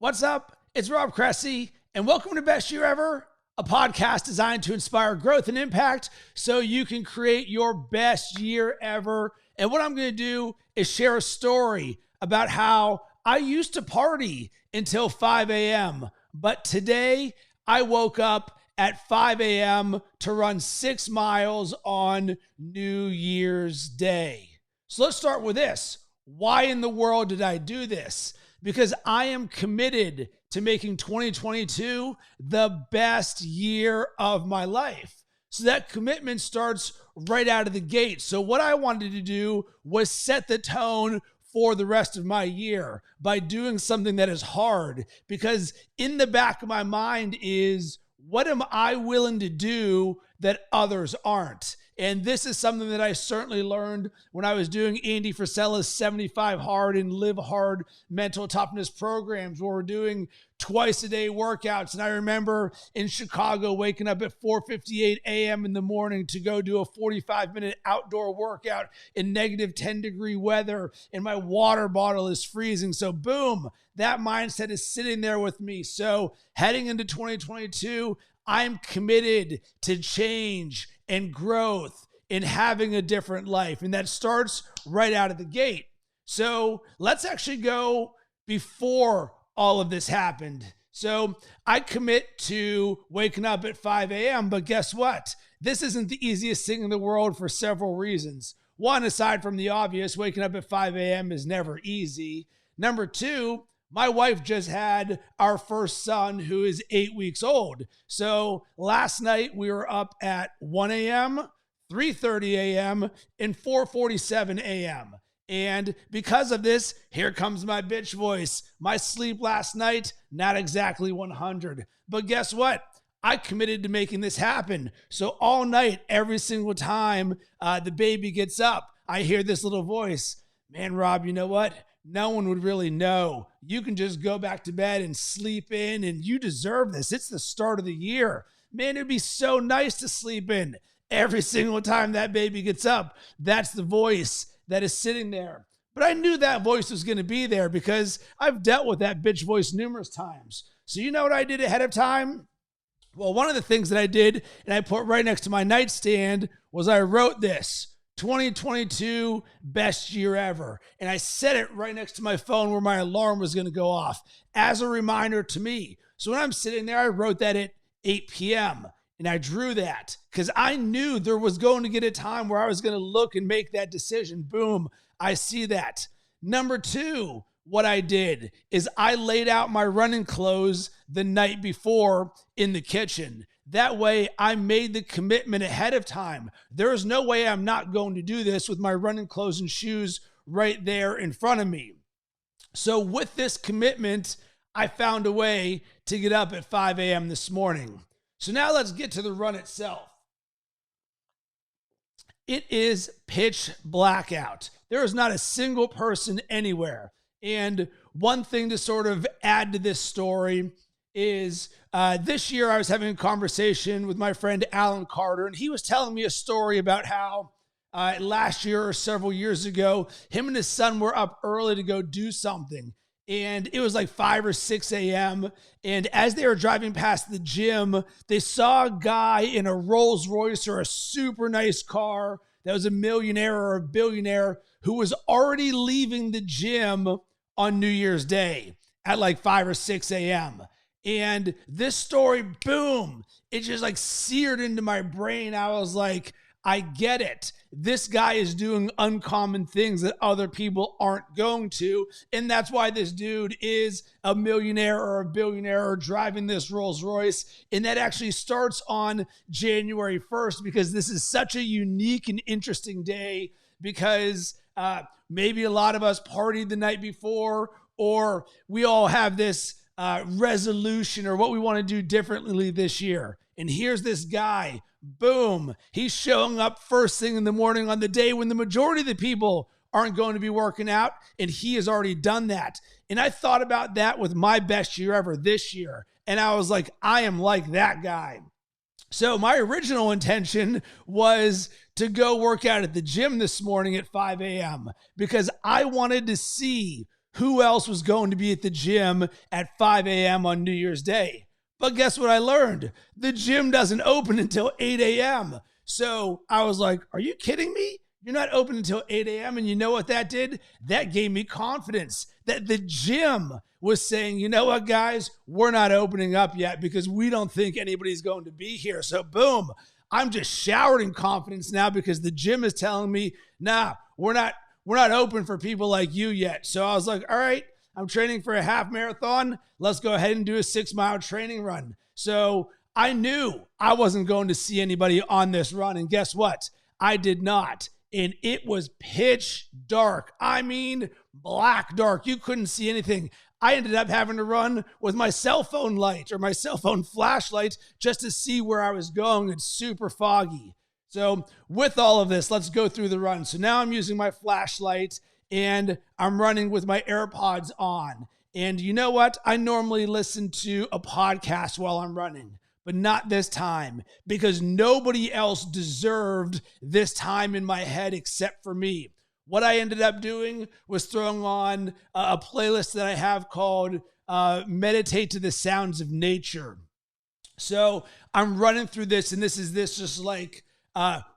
What's up? It's Rob Cressy, and welcome to Best Year Ever, a podcast designed to inspire growth and impact so you can create your best year ever. And what I'm going to do is share a story about how I used to party until 5 a.m., but today I woke up at 5 a.m. to run 6 miles on New Year's Day. So let's start with this. Why in the world did I do this? Because I am committed to making 2022 the best year of my life. So that commitment starts right out of the gate. So what I wanted to do was set the tone for the rest of my year by doing something that is hard, because in the back of my mind is, what am I willing to do that others aren't? And this is something that I certainly learned when I was doing Andy Frisella's 75 Hard and Live Hard mental toughness programs, where we're doing twice a day workouts. And I remember in Chicago waking up at 4:58 a.m. in the morning to go do a 45-minute outdoor workout in negative 10-degree weather, and my water bottle is freezing. So boom, that mindset is sitting there with me. So heading into 2022, I'm committed to change and growth and having a different life. And that starts right out of the gate. So let's actually go before all of this happened. So I commit to waking up at 5 a.m., but guess what? This isn't the easiest thing in the world for several reasons. One, aside from the obvious, waking up at 5 a.m. is never easy. Number two, my wife just had our first son, who is 8 weeks old. So last night we were up at 1 a.m., 3:30 a.m., and 4:47 a.m. And because of this, here comes my bitch voice. My sleep last night, not exactly 100. But guess what? I committed to making this happen. So all night, every single time the baby gets up, I hear this little voice. Man, Rob, you know what? No one would really know. You can just go back to bed and sleep in, and you deserve this. It's the start of the year. Man, it'd be so nice to sleep in. Every single time that baby gets up, that's the voice that is sitting there. But I knew that voice was going to be there because I've dealt with that bitch voice numerous times. So you know what I did ahead of time? Well, one of the things that I did, and I put right next to my nightstand, was I wrote this. 2022 best year ever. And I set it right next to my phone where my alarm was going to go off as a reminder to me. So when I'm sitting there, I wrote that at 8 p.m. and I drew that because I knew there was going to get a time where I was going to look and make that decision. Boom, I see that. Number two, what I did is I laid out my running clothes the night before in the kitchen. That way, I made the commitment ahead of time. There is no way I'm not going to do this with my running clothes and shoes right there in front of me. So with this commitment, I found a way to get up at 5 a.m. this morning. So now let's get to the run itself. It is pitch blackout. There is not a single person anywhere. And one thing to sort of add to this story is this year I was having a conversation with my friend Alan Carter, and he was telling me a story about how last year or several years ago, him and his son were up early to go do something. And it was like 5 or 6 a.m. And as they were driving past the gym, they saw a guy in a Rolls Royce or a super nice car that was a millionaire or a billionaire who was already leaving the gym on New Year's Day at like 5 or 6 a.m. And this story, boom, it just like seared into my brain. I was like, I get it. This guy is doing uncommon things that other people aren't going to. And that's why this dude is a millionaire or a billionaire or driving this Rolls Royce. And that actually starts on January 1st because this is such a unique and interesting day because maybe a lot of us partied the night before, or we all have this resolution or what we want to do differently this year. And here's this guy, boom, he's showing up first thing in the morning on the day when the majority of the people aren't going to be working out, and he has already done that. And I thought about that with my best year ever this year, and I was like, I am like that guy. So my original intention was to go work out at the gym this morning at 5 a.m. because I wanted to see who else was going to be at the gym at 5 a.m. on New Year's Day? But guess what I learned? The gym doesn't open until 8 a.m. So I was like, are you kidding me? You're not open until 8 a.m. And you know what that did? That gave me confidence that the gym was saying, you know what, guys, we're not opening up yet because we don't think anybody's going to be here. So boom, I'm just showered in confidence now because the gym is telling me, nah, we're not open for people like you yet. So I was like, all right, I'm training for a half marathon. Let's go ahead and do a 6-mile training run. So I knew I wasn't going to see anybody on this run. And guess what? I did not. And it was pitch dark. I mean, black dark. You couldn't see anything. I ended up having to run with my cell phone light or my cell phone flashlight just to see where I was going. It's super foggy. So with all of this, let's go through the run. So now I'm using my flashlight and I'm running with my AirPods on. And you know what? I normally listen to a podcast while I'm running, but not this time because nobody else deserved this time in my head except for me. What I ended up doing was throwing on a playlist that I have called Meditate to the Sounds of Nature. So I'm running through this, and this just like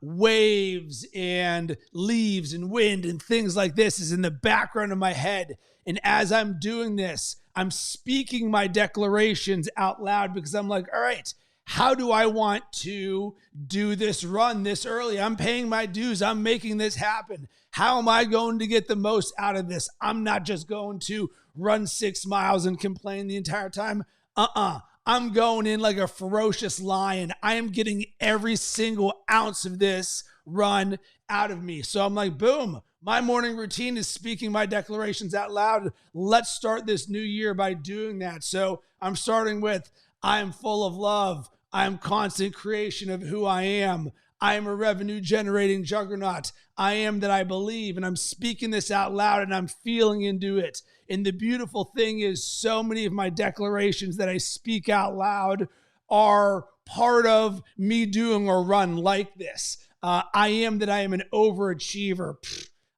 waves and leaves and wind and things like this is in the background of my head. And as I'm doing this, I'm speaking my declarations out loud because I'm like, all right, how do I want to do this run this early? I'm paying my dues. I'm making this happen. How am I going to get the most out of this? I'm not just going to run 6 miles and complain the entire time. I'm going in like a ferocious lion. I am getting every single ounce of this run out of me. So I'm like, boom, my morning routine is speaking my declarations out loud. Let's start this new year by doing that. So I'm starting with, I am full of love. I am constant creation of who I am. I am a revenue generating juggernaut. I am that I believe. And I'm speaking this out loud and I'm feeling into it. And the beautiful thing is so many of my declarations that I speak out loud are part of me doing a run like this. I am that I am an overachiever.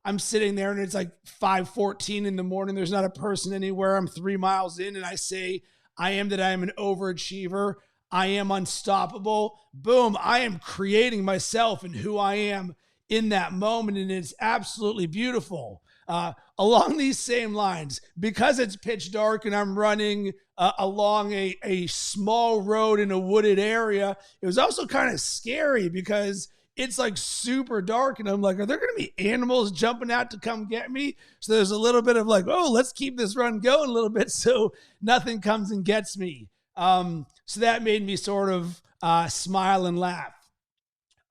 I'm sitting there and it's like 5:14 in the morning. There's not a person anywhere. I'm 3 miles in and I say, I am that I am an overachiever. I am unstoppable. Boom. I am creating myself and who I am in that moment. And it's absolutely beautiful. Along these same lines, because it's pitch dark and I'm running along a small road in a wooded area, it was also kind of scary because it's like super dark. And I'm like, are there going to be animals jumping out to come get me? So there's a little bit of like, oh, let's keep this run going a little bit so nothing comes and gets me. So that made me sort of smile and laugh.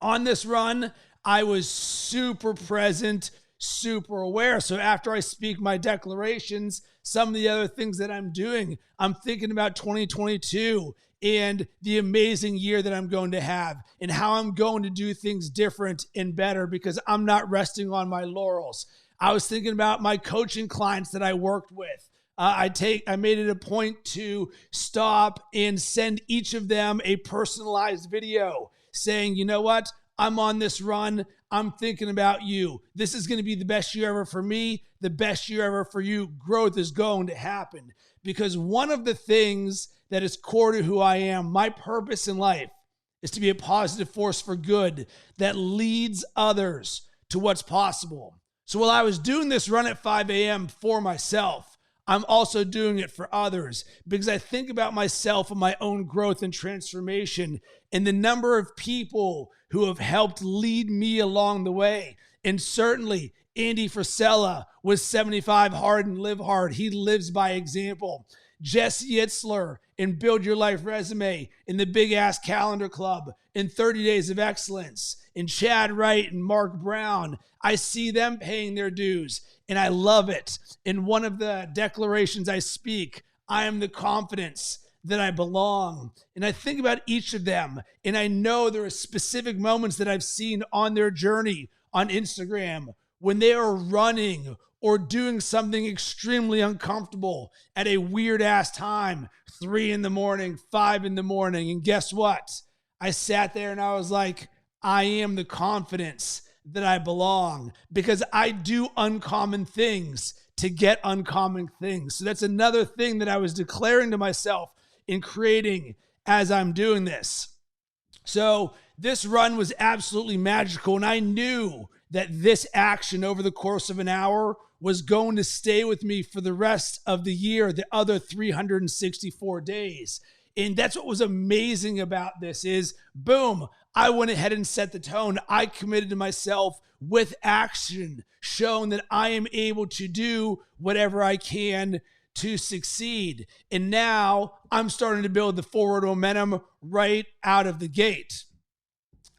On this run, I was super present, super aware. So after I speak my declarations, some of the other things that I'm doing, I'm thinking about 2022 and the amazing year that I'm going to have and how I'm going to do things different and better because I'm not resting on my laurels. I was thinking about my coaching clients that I worked with. I made it a point to stop and send each of them a personalized video saying, you know what? I'm on this run. I'm thinking about you. This is going to be the best year ever for me, the best year ever for you. Growth is going to happen because one of the things that is core to who I am, my purpose in life, is to be a positive force for good that leads others to what's possible. So while I was doing this run at 5 a.m. for myself, I'm also doing it for others because I think about myself and my own growth and transformation and the number of people who have helped lead me along the way. And certainly Andy Frisella was 75 hard and live hard. He lives by example. Jesse Itzler in Build Your Life Resume, in the Big Ass Calendar Club, in 30 Days of Excellence, in Chad Wright and Mark Brown. I see them paying their dues, and I love it. In one of the declarations I speak, I am the confidence that I belong. And I think about each of them, and I know there are specific moments that I've seen on their journey on Instagram when they are running or doing something extremely uncomfortable at a weird ass time, 3 a.m, 5 a.m. And guess what? I sat there and I was like, I am the confidence that I belong, because I do uncommon things to get uncommon things. So that's another thing that I was declaring to myself in creating as I'm doing this. So this run was absolutely magical, and I knew that this action over the course of an hour was going to stay with me for the rest of the year, the other 364 days. And that's what was amazing about this is, boom, I went ahead and set the tone. I committed to myself with action, showing that I am able to do whatever I can to succeed. And now I'm starting to build the forward momentum right out of the gate.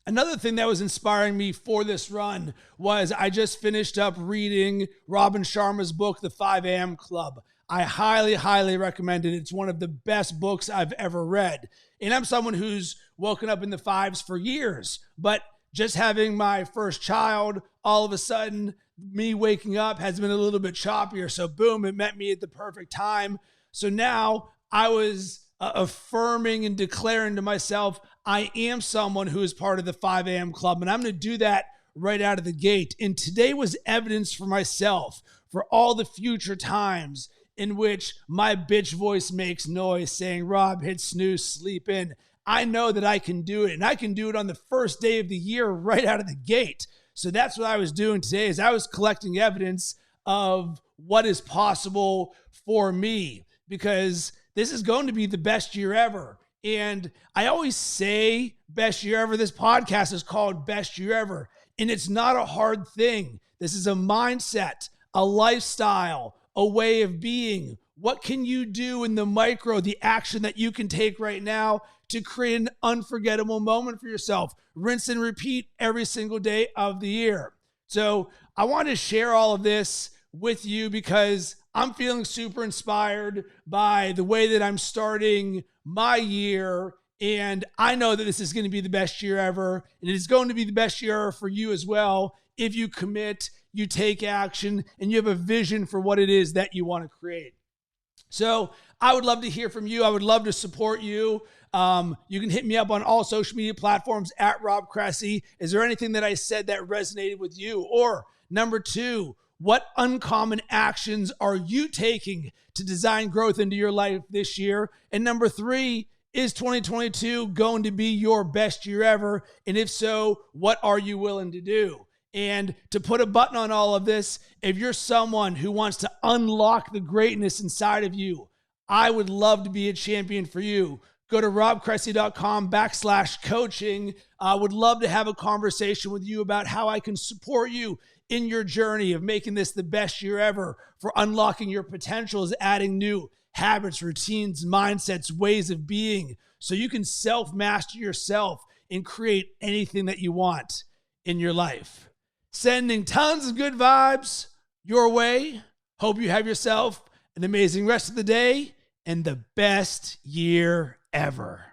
Another thing that was inspiring me for this run was I just finished up reading Robin Sharma's book, The 5 a.m. Club. I highly, highly recommend it. It's one of the best books I've ever read. And I'm someone who's woken up in the fives for years, but just having my first child, all of a sudden, me waking up has been a little bit choppier. So boom, it met me at the perfect time. So now I was affirming and declaring to myself, I am someone who is part of the 5 a.m. club, and I'm going to do that right out of the gate. And today was evidence for myself for all the future times in which my bitch voice makes noise saying, Rob, hit snooze, sleep in. I know that I can do it, and I can do it on the first day of the year right out of the gate. So that's what I was doing today, is I was collecting evidence of what is possible for me, because this is going to be the best year ever. And I always say best year ever. This podcast is called Best Year Ever, and it's not a hard thing. This is a mindset, a lifestyle, a way of being. What can you do in the micro, the action that you can take right now to create an unforgettable moment for yourself? Rinse and repeat every single day of the year. So I want to share all of this with you because I'm feeling super inspired by the way that I'm starting my year. And I know that this is going to be the best year ever. And it is going to be the best year ever for you as well. If you commit, you take action, and you have a vision for what it is that you want to create. So I would love to hear from you. I would love to support you. You can hit me up on all social media platforms at Rob Cressy. Is there anything that I said that resonated with you? Or number two, what uncommon actions are you taking to design growth into your life this year? And number three, is 2022 going to be your best year ever? And if so, what are you willing to do? And to put a button on all of this, if you're someone who wants to unlock the greatness inside of you, I would love to be a champion for you. Go to robcressy.com/coaching. I would love to have a conversation with you about how I can support you in your journey of making this the best year ever, for unlocking your potentials, adding new habits, routines, mindsets, ways of being, so you can self-master yourself and create anything that you want in your life. Sending tons of good vibes your way. Hope you have yourself an amazing rest of the day and the best year ever.